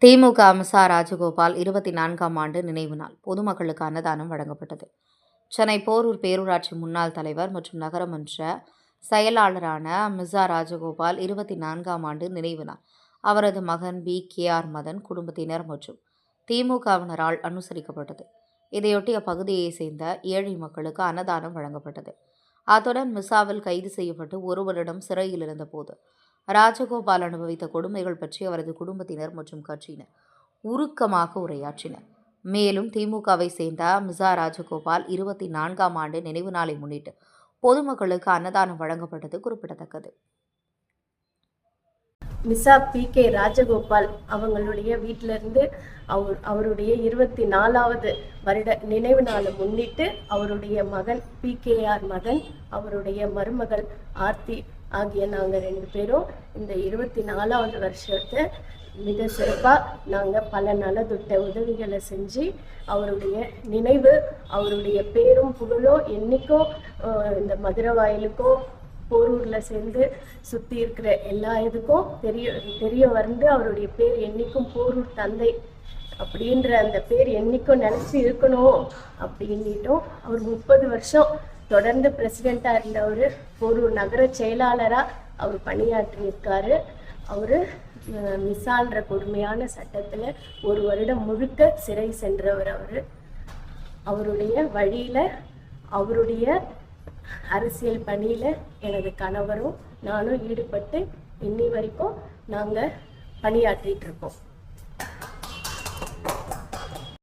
திமுக மிசா ராஜகோபால் 24ஆம் ஆண்டு நினைவு நாள் பொதுமக்களுக்கு அன்னதானம் வழங்கப்பட்டது. சென்னை போரூர் பேரூராட்சி முன்னாள் தலைவர் மற்றும் நகரமன்ற செயலாளரான மிசா ராஜகோபால் 24ஆம் ஆண்டு நினைவு நாள் அவரது மகன் BKR மதன் குடும்பத்தினர் மற்றும் திமுகவினரால் அனுசரிக்கப்பட்டது. இதையொட்டி அப்பகுதியைச் சேர்ந்த ஏழை மக்களுக்கு அன்னதானம் வழங்கப்பட்டது. அத்துடன் மிசாவில் கைது செய்யப்பட்டு ஒரு வருடம் சிறையில் இருந்தபோது ராஜகோபால் அனுபவித்த கொடுமைகள் பற்றி அவரது குடும்பத்தினர் மற்றும் கட்சியினர் உருக்கமாக உரையாற்றினர். மேலும் திமுகவை சேர்ந்த மிசா ராஜகோபால் 24ஆம் ஆண்டு நினைவு நாளை முன்னிட்டு பொதுமக்களுக்கு அன்னதானம் வழங்கப்பட்டது குறிப்பிடத்தக்கது. மிசா PK ராஜகோபால் அவங்களுடைய வீட்டிலிருந்து அவருடைய 24வது வருட நினைவு நாளை முன்னிட்டு அவருடைய மகன் PKR மதன், அவருடைய மருமகள் ஆர்த்தி ஆகிய நாங்கள் 2 பேரும் இந்த 24வது வருஷத்தை மிக சிறப்பாக நாங்கள் பல நலத்திட்ட உதவிகளை செஞ்சு அவருடைய நினைவு, அவருடைய பேரும் புகழும் என்றைக்கும் இந்த மதுரை வாயிலுக்கோ போரூரில் சேர்ந்து சுற்றி இருக்கிற எல்லா இதுக்கும் தெரிய வந்து அவருடைய பேர் என்றைக்கும் போரூர் தந்தை அப்படின்ற அந்த பேர் என்றைக்கும் நினச்சி இருக்கணும் அப்படின்னுட்டும் அவர் 30 வருஷம் தொடர்ந்து பிரசிடெண்ட்டாக இருந்தவர், போரூர் நகர செயலாளராக அவர் பணியாற்றியிருக்காரு. அவர் மிசான்ற கொடுமையான சட்டத்தில் 1 வருடம் முழுக்க சிறை சென்றவர். அவருடைய வழியில் அவருடைய அரசியல் பணியில் எனது கணவரும் நானும் ஈடுபட்டு இன்னி வரைக்கும் நாங்கள் பணியாற்றிட்டு இருக்கோம்.